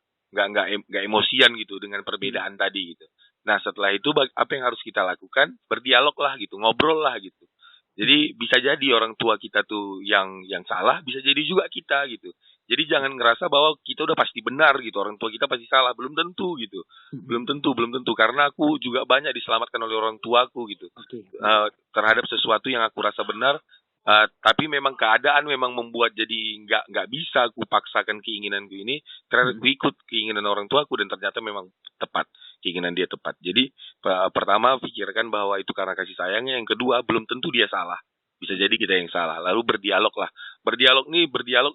emosian gitu dengan perbedaan tadi gitu. Nah, setelah itu apa yang harus kita lakukan? Berdialog lah gitu, ngobrol lah gitu. Jadi bisa jadi orang tua kita tuh yang salah, bisa jadi juga kita gitu. Jadi jangan ngerasa bahwa kita udah pasti benar gitu, orang tua kita pasti salah, belum tentu gitu. Belum tentu karena aku juga banyak diselamatkan oleh orang tuaku gitu. Terhadap sesuatu yang aku rasa benar, tapi memang keadaan memang membuat jadi nggak bisa aku paksakan keinginanku ini, terhadap ikut keinginan orang tuaku dan ternyata memang tepat. Keinginan dia tepat. Jadi pertama pikirkan bahwa itu karena kasih sayangnya. Yang kedua, belum tentu dia salah. Bisa jadi kita yang salah. Lalu berdialog lah. Berdialog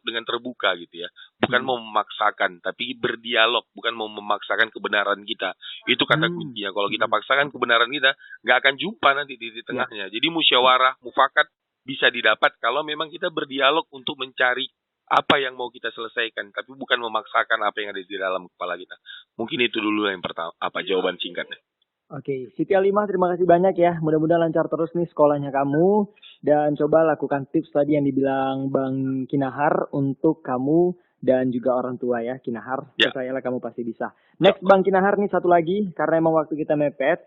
dengan terbuka gitu ya. Bukan mau memaksakan, tapi berdialog. Bukan mau memaksakan kebenaran kita. Itu kata kuncinya. Kalau kita paksakan kebenaran kita, nggak akan jumpa nanti di tengahnya. Jadi musyawarah, mufakat bisa didapat kalau memang kita berdialog untuk mencari apa yang mau kita selesaikan, tapi bukan memaksakan apa yang ada di dalam kepala kita. Mungkin itu dulu yang pertama, jawaban singkatnya.
Oke, Siti Halimah, terima kasih banyak ya. Mudah-mudahan lancar terus nih sekolahnya kamu. Dan coba lakukan tips tadi yang dibilang Bang Kinahar untuk kamu dan juga orang tua ya, Kinahar. Percayalah kamu pasti bisa. Next Bang Kinahar nih satu lagi, karena emang waktu kita mepet.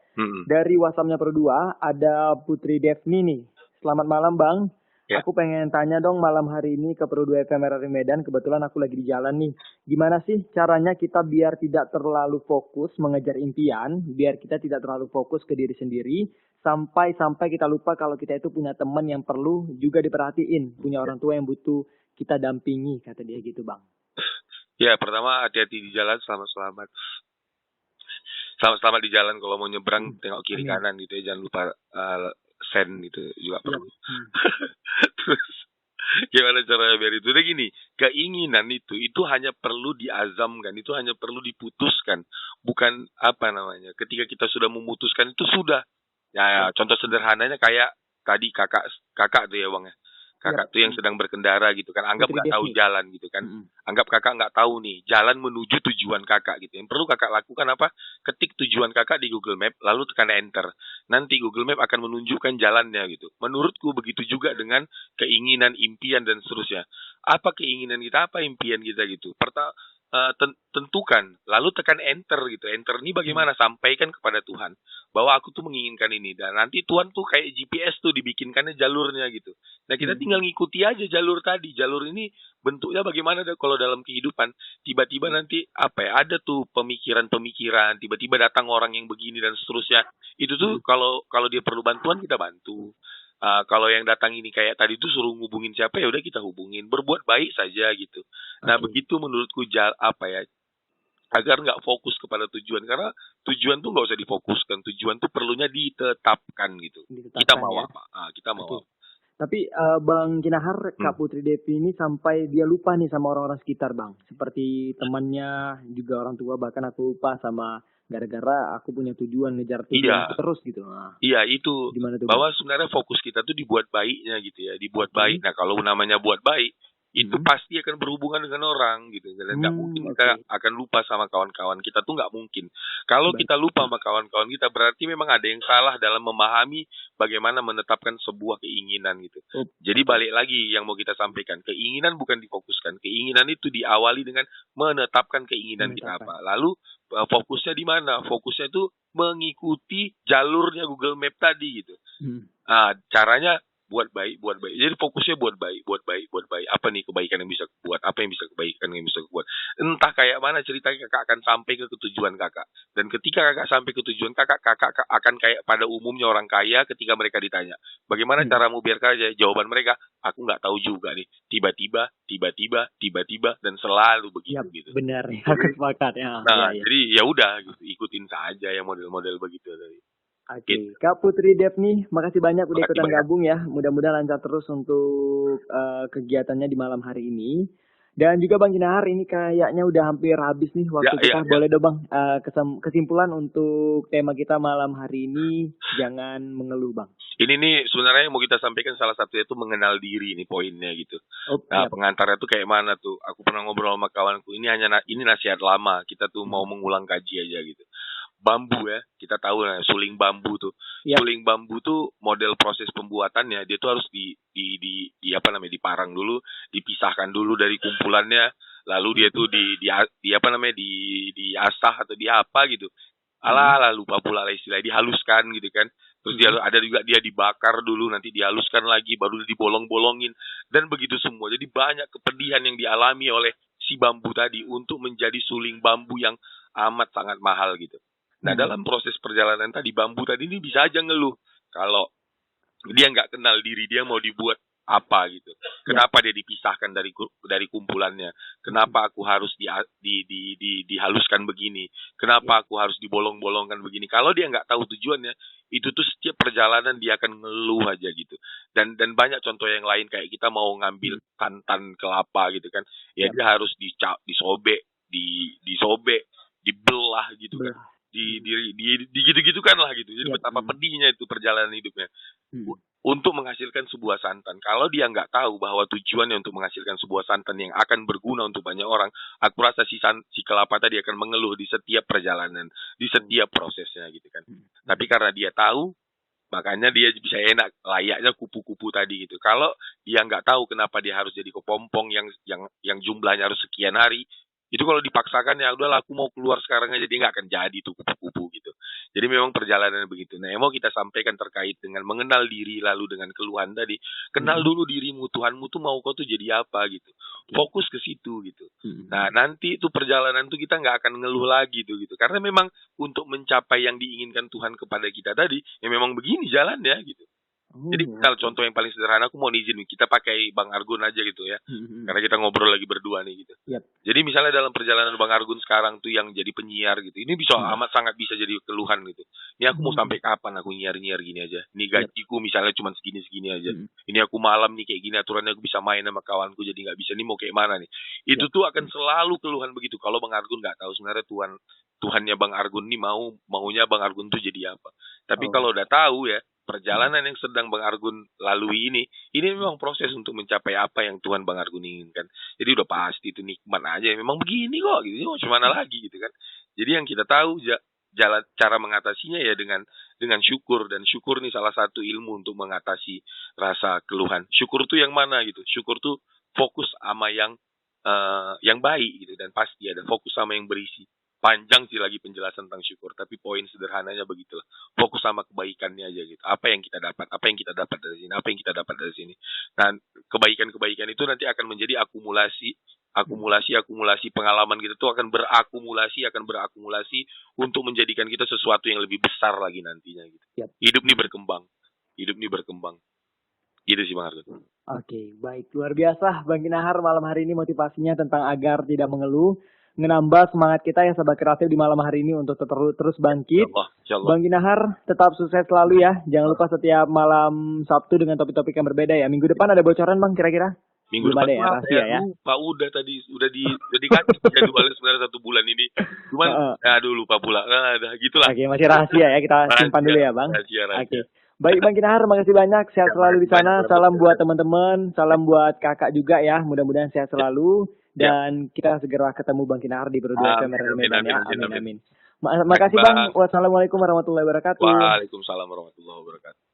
Dari WhatsApp-nya Pro 2, ada Putri Devni nih. Selamat malam Bang. Aku pengen tanya dong malam hari ini ke Pro 2 FM RRI Medan. Kebetulan aku lagi di jalan nih. Gimana sih caranya kita biar tidak terlalu fokus mengejar impian, biar kita tidak terlalu fokus ke diri sendiri, sampai kita lupa kalau kita itu punya teman yang perlu juga diperhatiin, punya orang tua yang butuh kita dampingi, kata dia gitu Bang.
Ya, pertama hati-hati di jalan, selamat di jalan. Kalau mau nyebrang tengok kiri kanan gitu ya, jangan lupa sen gitu juga perlu. Gimana caranya biar itu? Udah gini, keinginan itu hanya perlu diazamkan, itu hanya perlu diputuskan, bukan apa namanya. Ketika kita sudah memutuskan itu sudah. Ya, contoh sederhananya kayak tadi kakak tuh ya bang ya. Kakak tuh yang sedang berkendara gitu kan, anggap
Putri
nggak tahu
Devi.
jalan gitu kan. Anggap kakak nggak tahu nih jalan menuju tujuan kakak gitu. Yang perlu kakak lakukan apa? Ketik tujuan kakak di Google Map, lalu tekan enter. Nanti Google Map akan menunjukkan jalannya gitu. Menurutku begitu juga dengan keinginan, impian dan seterusnya. Apa keinginan kita, apa impian kita gitu. Tentukan, lalu tekan enter gitu. Enter ini bagaimana? Sampaikan kepada Tuhan bahwa aku tuh menginginkan ini, dan nanti Tuhan tuh kayak GPS tuh dibikinkannya jalurnya gitu. Nah kita tinggal ngikuti aja jalur tadi. Jalur ini bentuknya bagaimana kalau dalam kehidupan tiba-tiba nanti apa ya, ada tuh pemikiran-pemikiran, tiba-tiba datang orang yang begini dan seterusnya. Itu tuh kalau dia perlu bantuan kita bantu. Kalau yang datang ini kayak tadi tuh suruh ngubungin siapa, ya udah kita hubungin, berbuat baik saja gitu. Nah begitu menurutku apa ya, agar nggak fokus kepada tujuan, karena tujuan tuh nggak usah difokuskan, tujuan tuh perlunya ditetapkan gitu. Kita mau apa? Kita mau apa?
Tapi Bang Kinahar, Kak Putri Devi ini sampai dia lupa nih sama orang-orang sekitar Bang. Seperti temannya, juga orang tua, bahkan aku lupa sama gara-gara aku punya tujuan, ngejar tujuan terus gitu. Nah,
iya itu,
tuh,
bahwa sebenarnya fokus kita tuh dibuat baiknya gitu ya, dibuat baik. Nah kalau namanya buat baik, itu pasti akan berhubungan dengan orang gitu, dan nggak mungkin kita akan lupa sama kawan-kawan kita tuh, nggak mungkin. Kalau kita lupa sama kawan-kawan kita, berarti memang ada yang salah dalam memahami bagaimana menetapkan sebuah keinginan gitu. Jadi balik lagi yang mau kita sampaikan, keinginan bukan difokuskan, keinginan itu diawali dengan menetapkan keinginan kita apa. Lalu fokusnya di mana? Fokusnya itu mengikuti jalurnya Google Map tadi gitu. Caranya buat baik. Jadi fokusnya buat baik. Apa nih kebaikan yang bisa buat? Apa yang bisa kebaikan yang bisa buat? Entah kayak mana ceritanya, kakak akan sampai ke tujuan kakak. Dan ketika kakak sampai ke tujuan kakak akan kayak pada umumnya orang kaya ketika mereka ditanya, bagaimana caramu biar kaya? Jawaban mereka, aku nggak tahu juga nih. Tiba-tiba, dan selalu begitu gitu.
Benar, aku sepakat ya.
Nah, jadi ya udah gitu, ikutin saja yang model-model begitu tadi.
Oke, Kak Putri Dev nih, makasih banyak udah ikutan gabung ya. Mudah-mudahan lancar terus untuk kegiatannya di malam hari ini. Dan juga Bang Kinahar, ini kayaknya udah hampir habis nih waktu kita. Boleh dong Bang, kesimpulan untuk tema kita malam hari ini, jangan mengeluh Bang.
Ini nih sebenarnya yang mau kita sampaikan salah satunya itu mengenal diri nih poinnya gitu. Nah pengantarnya tuh kayak mana tuh? Aku pernah ngobrol sama kawanku, ini nasihat lama, kita tuh mau mengulang kaji aja gitu. Bambu ya, kita tahu lah suling bambu tuh. Suling bambu tuh model proses pembuatannya, dia tuh harus diparang dulu, dipisahkan dulu dari kumpulannya, lalu dia tuh diasah atau apa gitu. Lupa pula lah istilah, dihaluskan gitu kan. Terus dia dibakar dulu, nanti dihaluskan lagi, baru dibolong-bolongin, dan begitu semua. Jadi banyak kepedihan yang dialami oleh si bambu tadi untuk menjadi suling bambu yang amat sangat mahal gitu. Nah dalam proses perjalanan tadi, bambu tadi ini bisa aja ngeluh kalau dia nggak kenal diri dia mau dibuat apa gitu. Kenapa dia dipisahkan dari kumpulannya? Kenapa aku harus dihaluskan begini? Kenapa aku harus dibolong-bolongkan begini? Kalau dia nggak tahu tujuannya, itu tuh setiap perjalanan dia akan ngeluh aja gitu. Dan banyak contoh yang lain, kayak kita mau ngambil santan kelapa gitu kan, ya dia harus disobek, dibelah gitu kan. Gitu kan lah gitu. Jadi betapa pedihnya itu perjalanan hidupnya untuk menghasilkan sebuah santan. Kalau dia nggak tahu bahwa tujuannya untuk menghasilkan sebuah santan yang akan berguna untuk banyak orang, aku rasa si kelapa tadi akan mengeluh di setiap perjalanan, di setiap prosesnya gitu kan. Tapi karena dia tahu, makanya dia bisa enak, layaknya kupu-kupu tadi gitu. Kalau dia nggak tahu kenapa dia harus jadi kepompong yang jumlahnya harus sekian hari, itu kalau dipaksakan, ya udahlah aku mau keluar sekarang aja, dia nggak akan jadi tuh kupu-kupu gitu. Jadi memang perjalanan begitu. Nah yang mau kita sampaikan terkait dengan mengenal diri lalu dengan keluhan tadi, kenal dulu dirimu, Tuhanmu tuh mau kau tuh jadi apa gitu. Fokus ke situ gitu. Nah nanti itu perjalanan tuh kita nggak akan ngeluh lagi tuh gitu. Karena memang untuk mencapai yang diinginkan Tuhan kepada kita tadi, ya memang begini jalannya gitu. Jadi
Oh,
misal
oke.
contoh yang paling sederhana, aku mau izin nih, kita pakai Bang Argun aja gitu ya. Karena kita ngobrol lagi berdua nih gitu.
Yap.
Jadi misalnya dalam perjalanan Bang Argun sekarang tuh yang jadi penyiar gitu, ini bisa
Hmm.
amat sangat bisa jadi keluhan gitu. Ini aku mau
Hmm.
sampai kapan aku nyiar-nyiar gini aja. Ini
Yap.
gajiku misalnya cuma segini-segini aja.
Hmm.
Ini aku malam nih kayak gini aturannya aku bisa main sama kawanku jadi nggak bisa. Ini mau kayak mana nih? Itu
Yap.
tuh akan selalu keluhan begitu. Kalau Bang Argun nggak tahu sebenarnya Tuhannya Bang Argun nih maunya Bang Argun tuh jadi apa. Tapi
Oh.
kalau udah tahu ya, perjalanan yang sedang Bang Argun lalui ini memang proses untuk mencapai apa yang Tuhan Bang Argun inginkan. Jadi udah pasti itu nikmat aja. Memang begini kok, gitu. Mau gimana lagi gitu kan. Jadi yang kita tahu jalan cara mengatasinya ya dengan syukur, dan syukur nih salah satu ilmu untuk mengatasi rasa keluhan. Syukur tuh yang mana gitu. Syukur tuh fokus sama yang baik gitu, dan pasti ada fokus sama yang berisi. Panjang sih lagi penjelasan tentang syukur, tapi poin sederhananya begitulah. Fokus sama kebaikannya aja gitu. Apa yang kita dapat dari sini, apa yang kita dapat dari sini. Nah, kebaikan-kebaikan itu nanti akan menjadi akumulasi pengalaman kita tuh akan berakumulasi untuk menjadikan kita sesuatu yang lebih besar lagi nantinya gitu.
Yap.
Hidup nih berkembang. Gitu sih Bang Argun.
Oke, baik. Luar biasa Bang Kinahar malam hari ini motivasinya tentang agar tidak mengeluh. Menambah semangat kita ya sahabat kreatif di malam hari ini untuk terus bangkit.
Insyaallah.
Bang Kinahar tetap sukses selalu ya. Jangan lupa setiap malam Sabtu dengan topik-topik yang berbeda ya. Minggu depan ada bocoran Bang kira-kira?
Minggu
Belum
depan
ada ya, rahasia ya.
lupa udah dikasih jadwalnya sebenarnya 1 bulan ini. Cuman aduh lupa pula. Nah, gitulah.
Oke, masih rahasia ya. Kita simpan dulu ya Bang.
Rahasia.
Oke. Baik Bang Kinahar, makasih banyak. Sehat selalu di sana. Salam buat teman-teman, salam buat kakak juga ya. Mudah-mudahan sehat selalu. Dan kita segera ketemu Bang Kinahar di Berdua FM Radio Medan ya. Amin. Makasih Bang. Wassalamualaikum warahmatullahi wabarakatuh.
Waalaikumsalam warahmatullahi wabarakatuh.